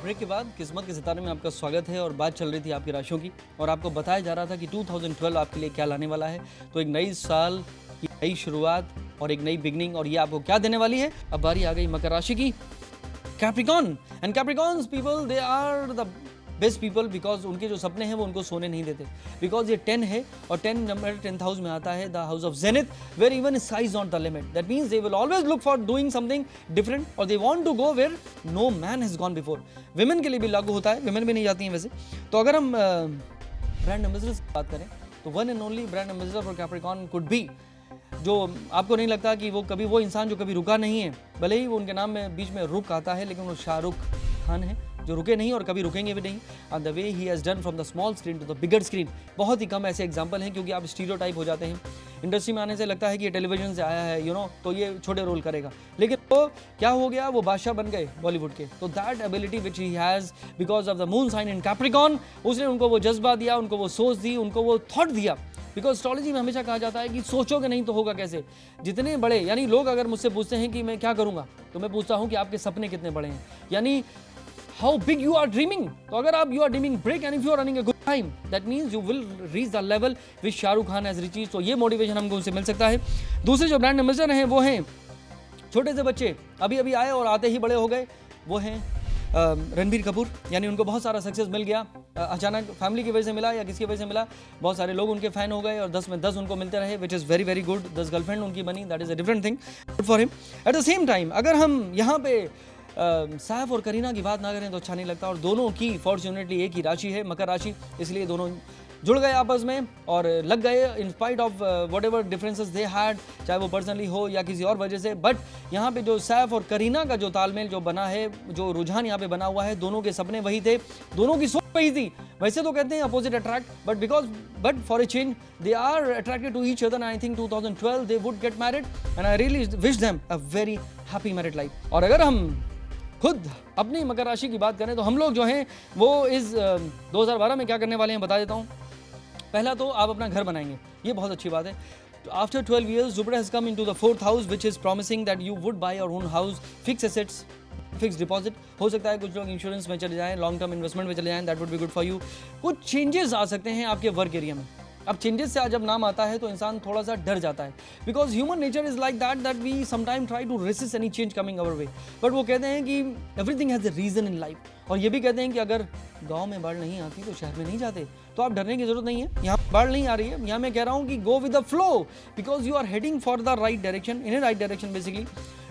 Break के बाद किस्मत के सितारे में आपका स्वागत है और बात चल रही थी आपकी राशियों की और आपको बताया जा रहा था कि 2012 आपके लिए क्या लाने वाला है। तो एक नई साल की नई शुरुआत और एक नई बिगनिंग, और ये आपको क्या देने वाली है। अब बारी आ गई मकर राशि की, Capricorn. And Capricorns people, they are the best people because उनके जो सपने हैं वो उनको सोने नहीं देते। बिकॉज ये 10 है और 10 नंबर 10th हाउस में आता है, the house of zenith, where even sky is not the limit. That means they will always look for doing something different और they want to go where no man has gone before. Women के लिए भी लागू होता है, women भी नहीं जाती हैं वैसे। तो अगर हम ब्रांड एम्बेसडर्स की बात करें तो one and only brand ambassador for Capricorn could be, जो आपको नहीं लगता कि वो कभी वो इंसान जो कभी रुका नहीं है, भले ही वो उनके नाम में बीच में रुक आता है, लेकिन वो शाहरुख खान है जो रुके नहीं और कभी रुकेंगे भी नहीं। And the way he has done from the small screen to the bigger screen, बहुत ही कम ऐसे एग्जांपल हैं, क्योंकि आप स्टीरियोटाइप हो जाते हैं। इंडस्ट्री में आने से लगता है कि ये टेलीविजन से आया है, तो ये छोटे रोल करेगा, लेकिन वो क्या हो गया, वो बादशाह बन गए बॉलीवुड के। तो that ability which he has because of the moon sign in Capricorn, उसने उनको वो जज्बा दिया, उनको वो सोच दी, उनको वो थॉट दिया। बिकॉज एस्ट्रोलॉजी में हमेशा कहा जाता है कि सोचोगे नहीं तो होगा कैसे। जितने बड़े, यानी लोग अगर मुझसे पूछते हैं कि मैं क्या करूंगा, तो मैं पूछता हूं कि आपके सपने कितने बड़े हैं, यानी how big you are dreaming. तो अगर आप you are dreaming break and if you are running a good time, that means you will reach the level which Shahrukh Khan has reached. तो ये मोटिवेशन हमको उनसे मिल सकता है। दूसरे जो ब्रांड एम्बेसडर हैं वो हैं छोटे से बच्चे, अभी अभी आए और आते ही बड़े हो गए, वो हैं रणबीर कपूर। यानी उनको बहुत सारा सक्सेस मिल गया, अचानक फैमिली की वजह से मिला या किसकी वजह से मिला, बहुत सारे लोग उनके फैन हो गए और 10 में 10 उनको मिलते रहे, विच is very very good. 10 girlfriend उनकी बनी, that is a different thing, good for him. At the same time अगर हम यहाँ पे सैफ और करीना की बात ना करें तो अच्छा नहीं लगता, और दोनों की फॉर्चुनेटली एक ही राशि है, मकर राशि, इसलिए दोनों जुड़ गए आपस में और लग गए in spite of what ever differences they had, चाहे वो पर्सनली हो या किसी और वजह से। बट यहाँ पे जो सैफ और करीना का जो तालमेल जो बना है, जो रुझान यहाँ पे बना हुआ है, दोनों के सपने वही थे, दोनों की सोच वही थी। वैसे तो कहते हैं opposite attract, but for a change they are attracted to each other. I think 2012 they would get married and I really wish them a very happy married life. और अगर हम खुद अपनी मकर राशि की बात करें तो हम लोग जो हैं वो इस 2012 में क्या करने वाले हैं बता देता हूँ। पहला तो आप अपना घर बनाएंगे, ये बहुत अच्छी बात है। After 12 years Jupiter has come into the 4th house which is promising that you would buy your own house, fixed assets, fix deposit. हो सकता है कुछ लोग इंश्योरेंस में चले जाएं, लॉन्ग टर्म इन्वेस्टमेंट में चले जाएं, that would be good for you. कुछ चेंजेस आ सकते हैं आपके वर्क एरिया में। अब चेंजेस से जब नाम आता है तो इंसान थोड़ा सा डर जाता है, because human nature is like that we sometime try to resist any change coming our way. But वो कहते हैं कि everything has a reason in life, और ये भी कहते हैं कि अगर गांव में बाढ़ नहीं आती तो शहर में नहीं जाते, तो आप डरने की जरूरत नहीं है। यहाँ बाढ़ नहीं आ रही है, यहाँ मैं कह रहा हूँ कि go with the flow, because you are heading for the right direction, in a right direction. Basically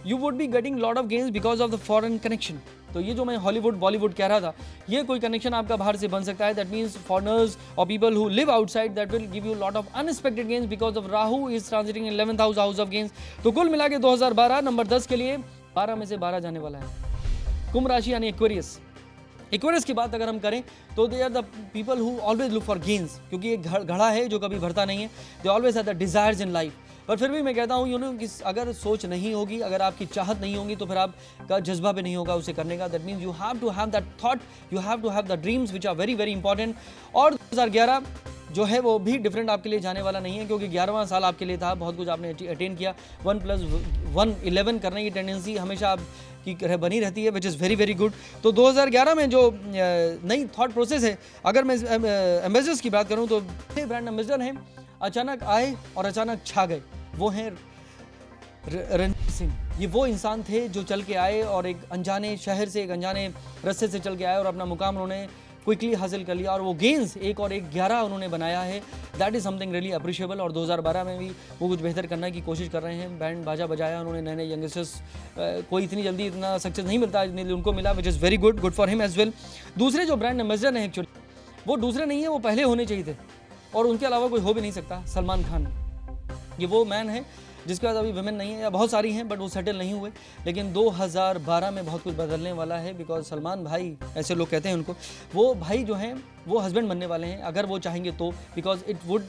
you would be getting lot of gains because of the foreign connection. तो ये जो मैं हॉलीवुड बॉलीवुड कह रहा था, ये कोई कनेक्शन आपका बाहर से बन सकता है। दैट मीन्स फॉरनर्स और people who live outside, that will give you lot of unexpected gains because of Rahu is transiting in 11th house, house of gains. तो कुल मिला के 2012 नंबर 10 के लिए 12 में से 12 जाने वाला है। कुंभ राशि यानी एक्वेरियस। एक्वेरियस की बात अगर हम करें तो they are the people who always look for gains, क्योंकि एक घड़ा है जो कभी भरता नहीं है। They always have the desires in life. पर फिर भी मैं कहता हूँ कि अगर सोच नहीं होगी, अगर आपकी चाहत नहीं होगी, तो फिर आपका जज्बा भी नहीं होगा उसे करने का। That means you have to have that thought, you have to have the dreams which are very very important. और 2011 जो है वो भी डिफरेंट आपके लिए जाने वाला नहीं है, क्योंकि 11वां साल आपके लिए था, बहुत कुछ आपने अटेन किया। 1+1 11 करने की टेंडेंसी हमेशा आपकी बनी रहती है, विच इज़ वेरी वेरी गुड। तो 2011 में जो नई थॉट प्रोसेस है, अगर मैं एम्बेसडर्स की बात करूँ तो ब्रांड एम्बेसडर हैं, अचानक आए और अचानक छा गए, वो हैं रणवीर सिंह। ये वो इंसान थे जो चल के आए और एक अनजाने शहर से, एक अनजाने रास्ते से चल के आए और अपना मुकाम उन्होंने क्विकली हासिल कर लिया, और वो गेंस 1 और 1 11 उन्होंने बनाया है। That is something really appreciable. और 2012 में भी वो कुछ बेहतर करने की कोशिश कर रहे हैं। बैंड बाजा बजाया उन्होंने, नए नए यंगस्टर्स, कोई इतनी जल्दी इतना सक्सेस नहीं मिलता जितनी उनको मिला, which is very good, good for him as well. दूसरे जो ब्रांड एम्बेसडर हैं एक्चुअली वो दूसरे नहीं है, वो पहले होने चाहिए थे, और उनके अलावा कोई हो भी नहीं सकता। सलमान खान, ये वो मैन है जिसके पास अभी वुमेन नहीं है, या बहुत सारी हैं बट वो सेटल नहीं हुए, लेकिन 2012 में बहुत कुछ बदलने वाला है। बिकॉज सलमान भाई, ऐसे लोग कहते हैं उनको, वो भाई जो हैं वो हस्बैंड बनने वाले हैं अगर वो चाहेंगे तो, because it would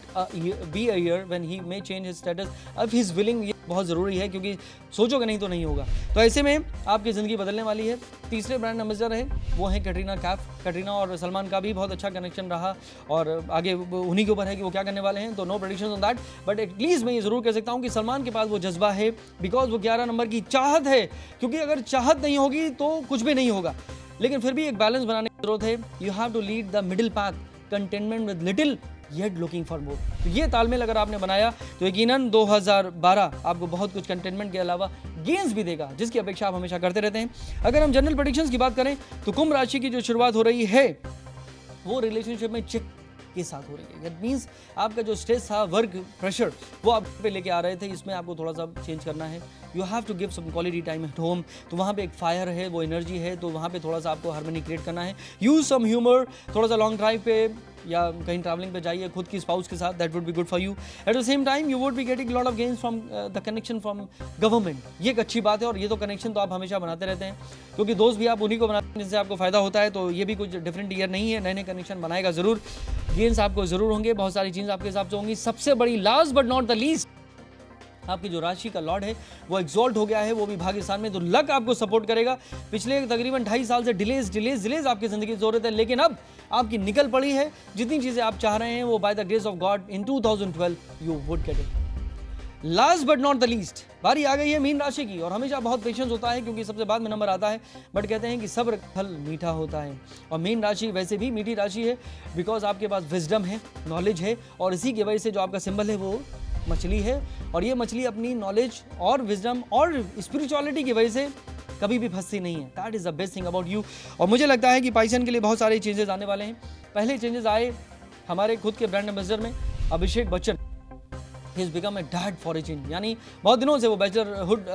be a year when he may change his status if he is willing. ये बहुत ज़रूरी है, क्योंकि सोचोगे नहीं तो नहीं होगा। तो ऐसे में आपकी ज़िंदगी बदलने वाली है। तीसरे ब्रांड एम्बेसडर हैं वो हैं कैटरीना कैफ। कैटरीना और सलमान का भी बहुत अच्छा कनेक्शन रहा, और आगे उन्हीं के ऊपर है कि वो क्या करने वाले हैं। तो no predictions on that, but at least मैं ये ज़रूर कह सकता हूँ कि सलमान के पास वो जज्बा है, बिकॉज वो 11 नंबर की चाहत है, क्योंकि अगर चाहत नहीं होगी तो कुछ भी नहीं होगा। लेकिन फिर भी एक बैलेंस बनाने की जरूरत है। You have to lead the middle path, containment with little yet looking for more. तो ये तालमेल अगर आपने बनाया तो यकीनन 2012 आपको बहुत कुछ कंटेनमेंट के अलावा गेन्स भी देगा, जिसकी अपेक्षा आप हमेशा करते रहते हैं। अगर हम जनरल प्रेडिक्शंस की बात करें तो कुंभ राशि की जो शुरुआत हो रही है वो रिलेशनशिप में चेक के साथ हो रही है। दैट मीन्स आपका जो स्ट्रेस था, वर्क प्रेशर, वो आप पे लेके आ रहे थे, इसमें आपको थोड़ा सा चेंज करना है। You have to give some quality time at home. तो वहाँ पे एक फायर है, वो एनर्जी है, तो वहाँ पे थोड़ा सा आपको हार्मनी क्रिएट करना है। यूज सम ह्यूमर, थोड़ा सा लॉन्ग ड्राइव पे या कहीं ट्रैवलिंग पे जाइए खुद की स्पाउस के साथ, that would be good for you. At the same time you would be getting lot of gains from the connection from government. ये एक अच्छी बात है, और ये तो कनेक्शन तो आप हमेशा बनाते रहते हैं, क्योंकि दोस्त भी आप उन्हीं को बनाते हैं जिनसे आपको फायदा होता है। तो ये भी कुछ डिफरेंट ईयर नहीं है, नए नए कनेक्शन बनाएगा जरूर, गेन्स आपको जरूर होंगे, बहुत सारी चीज़ आपके हिसाब से होंगी। सबसे बड़ी, last but not the least, आपकी जो राशि का लॉर्ड है वो एग्जॉल्ट हो गया है, वो भी भाग्यस्थान में, तो लक आपको सपोर्ट करेगा। पिछले तकरीबन 2.5 साल से डिलेज आपकी जिंदगी की जरूरत है, लेकिन अब आपकी निकल पड़ी है। जितनी चीजें आप चाह रहे हैं वो by the grace of God in 2012 you would get it. Last but not the least, बारी आ गई है मीन राशि की, और हमेशा बहुत पेशेंस होता है क्योंकि सबसे बाद में नंबर आता है, बट कहते हैं कि सब्र फल मीठा होता है। और मीन राशि वैसे भी मीठी राशि है, बिकॉज आपके पास विजडम है, नॉलेज है, और इसी की वजह से जो आपका सिंबल है वो मछली है, और ये मछली अपनी नॉलेज और विजडम और स्पिरिचुअलिटी की वजह से कभी भी फंसती नहीं है। That is the best thing about you. और मुझे लगता है कि पाइसन के लिए बहुत सारे चेंजेस आने वाले हैं। पहले चेंजेस आए हमारे खुद के ब्रांड एम्बेसडर में, Abhishek Bachchan. He is become a dad for a change, यानी बहुत दिनों से वो बैचलरहुड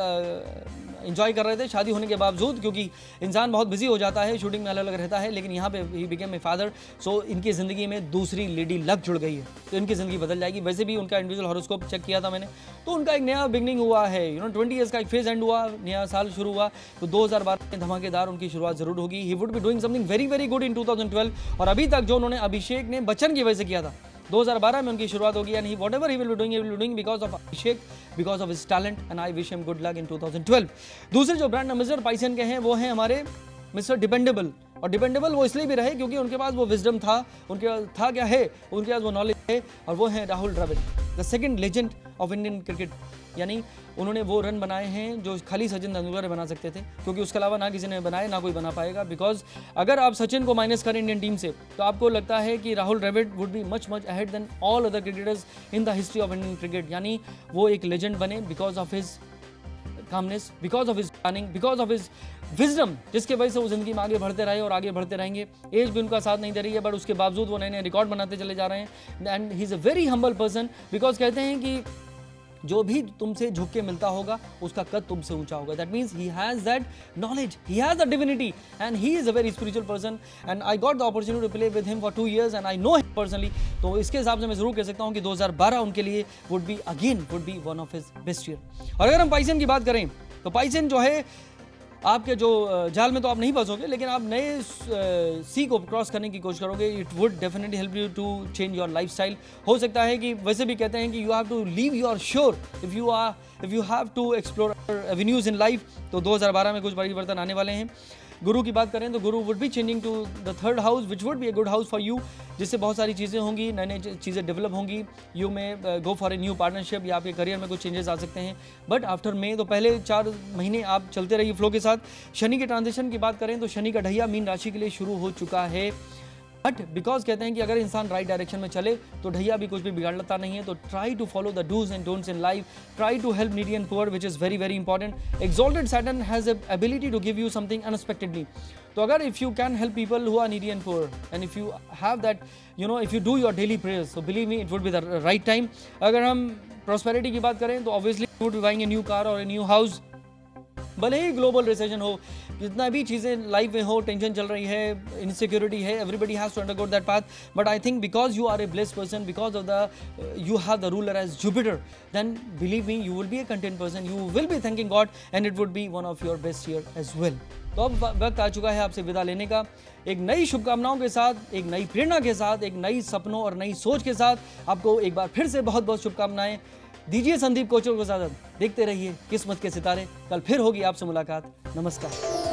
एंजॉय कर रहे थे शादी होने के बावजूद, क्योंकि इंसान बहुत बिजी हो जाता है, शूटिंग में अलग अलग रहता है, लेकिन यहाँ पे ही बिकेम ए फादर। सो इनकी ज़िंदगी में दूसरी लेडी लक जुड़ गई है, तो इनकी ज़िंदगी बदल जाएगी। वैसे भी उनका इंडिविजुअल हॉरोस्कोप चेक किया था मैंने, तो उनका एक नया बिगनिंग हुआ है। 20 ईयर्स का एक फेज एंड हुआ, नया साल शुरू हुआ, तो 2012 में धमाकेदार उनकी शुरुआत जरूर होगी। He would be doing something very very good in 2012, और अभी तक जो उन्होंने अभिषेक ने बच्चन की वजह से किया था, 2012 में उनकी शुरुआत होगी, and whatever he will be doing because of Abhishek, because of his talent, and I wish him good luck in 2012। दूसरे जो ब्रांड एम्बेसडर पाइसन के हैं वो हैं हमारे मिस्टर डिपेंडेबल। और डिपेंडेबल वो इसलिए भी रहे क्योंकि उनके पास वो विजडम था, उनके पास था क्या है, उनके पास वो नॉलेज है, और वो है Rahul Dravid, the second legend of Indian cricket. यानी उन्होंने वो रन बनाए हैं जो खाली सचिन तेंदुलकर बना सकते थे, क्योंकि उसके अलावा ना किसी ने बनाए, ना कोई बना पाएगा। बिकॉज अगर आप सचिन को माइनस करें इंडियन टीम से, तो आपको लगता है कि Rahul Dravid would be much ahead than all other cricketers in the history of Indian cricket. यानी वो एक लेजेंड बने because of his calmness, because of his planning, because of his wisdom, जिसके वजह से वो जिंदगी में आगे बढ़ते रहे और आगे बढ़ते रहेंगे। एज भी उनका साथ नहीं दे रही है, बट उसके बावजूद वो नए नए रिकॉर्ड बनाते चले जा रहे हैं। And he is a very humble person, because कहते हैं कि जो भी तुमसे झुक के मिलता होगा उसका कद तुमसे ऊंचा होगा। That means he has that knowledge, he has the divinity, and he is a very spiritual person, and I got the opportunity to play with him for 2 years and I know him personally. तो इसके हिसाब से मैं जरूर कह सकता हूँ कि 2012 उनके लिए would be one of his best year. और अगर हम पाइसन की बात करें तो पाइसन जो है, आपके जो जाल में तो आप नहीं फंसोगे, लेकिन आप नए सी को क्रॉस करने की कोशिश करोगे। It would definitely help you to change your lifestyle. हो सकता है कि वैसे भी कहते हैं कि you have to leave your sure if you have to explore avenues in life. तो 2012 में कुछ परिवर्तन आने वाले हैं। गुरु की बात करें तो Guru would be changing to the 3rd house, which would be a good house for you, जिससे बहुत सारी चीज़ें होंगी, नई नई चीज़ें डेवलप होंगी। यू में go for a new partnership, या आपके करियर में कुछ चेंजेस आ सकते हैं। बट आफ्टर मे, तो पहले 4 महीने आप चलते रहिए फ्लो के साथ। शनि के ट्रांजिशन की बात करें तो शनि का ढैया मीन राशि के लिए शुरू हो चुका है, बट बिकॉज कहते हैं कि अगर इंसान राइट डायरेक्शन में चले तो ढैया भी कुछ भी बिगाड़ता नहीं है। तो try to follow the dos and don'ts in life, try to help needy and poor, which is very very important. Exalted Saturn has a ability to give you something unexpectedly. तो अगर if you can help people who are needy and poor, and if you have that, if you do your daily prayers, so believe me it would be the right time. अगर हम prosperity की बात करें तो obviously would be buying a new car और a new house. भले ही global recession हो, जितना भी चीज़ें लाइफ में हो, टेंशन चल रही है, इनसिक्योरिटी है, everybody has to undergo that path, but I think because you are a blessed person, because of the you have the ruler as Jupiter, then believe me you will be a content person, you will be thanking God, and it would be one of your best year as well. तो अब वक्त आ चुका है आपसे विदा लेने का, एक नई शुभकामनाओं के साथ, एक नई प्रेरणा के साथ, एक नई सपनों और नई सोच के साथ। आपको एक बार फिर से बहुत बहुत शुभकामनाएं दीजिए संदीप कोचर को इजाजत। देखते रहिए किस्मत के सितारे, कल फिर होगी आपसे मुलाकात। नमस्कार।